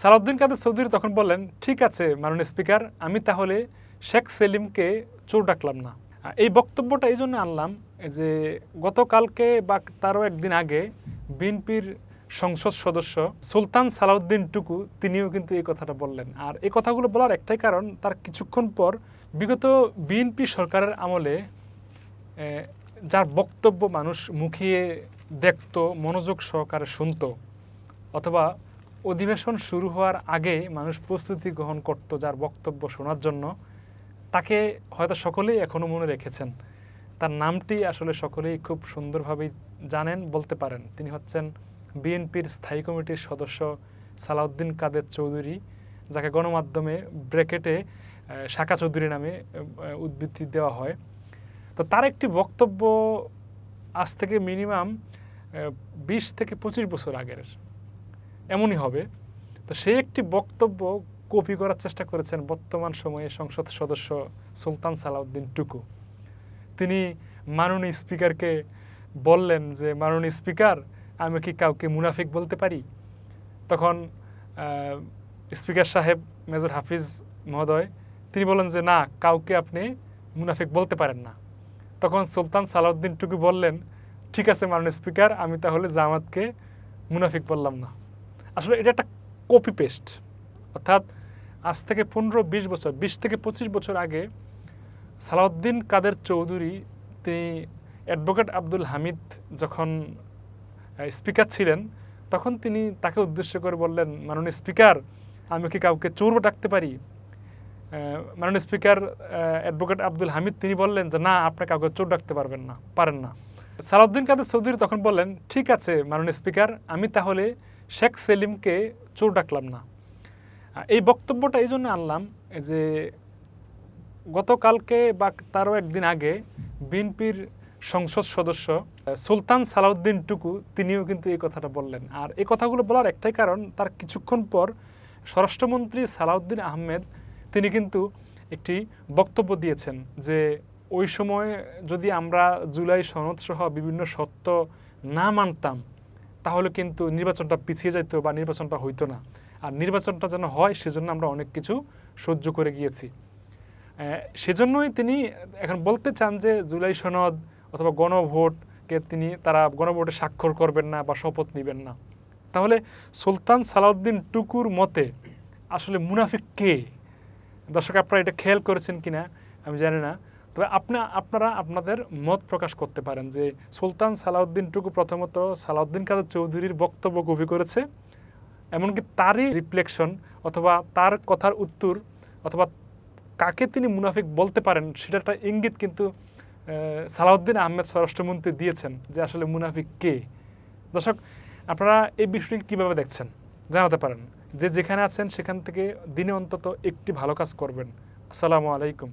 সালাউদ্দিন কাদের চৌধুরী তখন বললেন, ঠিক আছে মাননীয় স্পিকার, আমি তাহলে শেখ সেলিমকে চোর ডাকলাম না। এই বক্তব্যটা এই জন্য আনলাম যে গতকালকে বা তারও একদিন আগে বিএনপির সংসদ সদস্য সুলতান সালাউদ্দিন টুকু তিনিও কিন্তু এই কথাটা বললেন। আর এই কথাগুলো বলার একটাই কারণ, তার কিছুক্ষণ পর বিগত বিএনপি সরকারের আমলে যার বক্তব্য মানুষ মুখিয়ে দেখত, মনোযোগ সহকারে শুনত, অথবা অধিবেশন শুরু হওয়ার আগে মানুষ প্রস্তুতি গ্রহণ করত যার বক্তব্য শোনার জন্য, তাকে হয়তো সকলেই এখনও মনে রেখেছেন। তার নামটি আসলে সকলেই খুব সুন্দরভাবেই জানেন, বলতে পারেন। তিনি হচ্ছেন বিএনপির স্থায়ী কমিটির সদস্য সালাউদ্দিন কাদের চৌধুরী, যাকে গণমাধ্যমে ব্র্যাকেটে শাকা চৌধুরী নামে উদ্ধৃতি দেওয়া হয়। তো তার একটি বক্তব্য আজ থেকে মিনিমাম 20 থেকে 25 বছর আগের এমনই হবে। তো সেই একটি বক্তব্য কপি করার চেষ্টা করেছেন বর্তমান সময়ে সংসদ সদস্য সুলতান সালাউদ্দিন টুকু। তিনি মাননীয় স্পিকারকে বললেন যে, মাননীয় স্পিকার, আমি কি কাউকে মুনাফিক বলতে পারি? তখন স্পিকার সাহেব মেজর হাফিজ মহোদয় তিনি বলেন যে, না, কাউকে আপনি মুনাফিক বলতে পারেন না। তখন সুলতান সালাউদ্দিন টুকু বললেন, ঠিক আছে মাননীয় স্পিকার, আমি তাহলে জামাতকে মুনাফিক বললাম না। আসলে এটা একটা কপি পেস্ট। অর্থাৎ আজ থেকে 15-20 বছর, 20 থেকে 25 বছর আগে সালাউদ্দিন কাদের চৌধুরী তিনি অ্যাডভোকেট আব্দুল হামিদ যখন স্পিকার ছিলেন, তখন তিনি তাকে উদ্দেশ্য করে বললেন, মাননীয় স্পিকার, আমি কি কাউকে চোর ডাকতে পারি? মাননীয় স্পিকার অ্যাডভোকেট আব্দুল হামিদ তিনি বললেন যে, না, আপনি কাউকে চোর ডাকতে পারেন না। সালাউদ্দিন কাদের চৌধুরী তখন বললেন, ঠিক আছে মাননীয় স্পিকার, আমি তাহলে শেখ সেলিমকে চোর ডাকলাম না। এই বক্তব্যটা এই জন্য আনলাম যে গতকালকে বা তারও একদিন আগে বিএনপির সংসদ সদস্য সুলতান সালাউদ্দিন টুকু তিনিও কিন্তু এই কথাটা বললেন। আর এই কথাগুলো বলার একটাই কারণ, তার কিছুক্ষণ পর স্বরাষ্ট্রমন্ত্রী সালাউদ্দিন আহমেদ তিনি কিন্তু একটি বক্তব্য দিয়েছেন যে ওই সময় যদি আমরা জুলাই সনদ সহ বিভিন্ন শর্ত না মানতাম, তাহলে কিন্তু নির্বাচনটা পিছিয়ে যেত বা নির্বাচনটা হইতো না। আর নির্বাচনটা যেন হয় সেজন্য আমরা অনেক কিছু সহ্য করে গিয়েছি। সেজন্যই তিনি এখন বলতে চান যে জুলাই সনদ অথবা গণভোটকে তারা গণভোটে স্বাক্ষর করবেন না বা শপথ নেবেন না। তাহলে সুলতান সালাউদ্দিন টুকুর মতে আসলে মুনাফিক কে? দর্শক, আপনারা এটা খেয়াল করেছেন কিনা আমি জানি না, তবে আপনারা আপনাদের মত প্রকাশ করতে পারেন যে সুলতান সালাউদ্দিন টুকু প্রথমত সালাউদ্দিন কাদের চৌধুরীর বক্তব্য কপি করেছে, এমনকি তারই রিফ্লেকশন অথবা তার কথার উত্তর অথবা কাকে তিনি মুনাফিক বলতে পারেন সেটা একটা ইঙ্গিত কিন্তু সালাউদ্দিন আহমেদ স্বরাষ্ট্রমন্ত্রী দিয়েছেন যে আসলে মুনাফিক কে। দর্শক, আপনারা এই বিষয়টি কীভাবে দেখছেন জানাতে পারেন। যে যেখানে আছেন সেখান থেকে দিনে অন্তত একটি ভালো কাজ করবেন। আসসালামু আলাইকুম।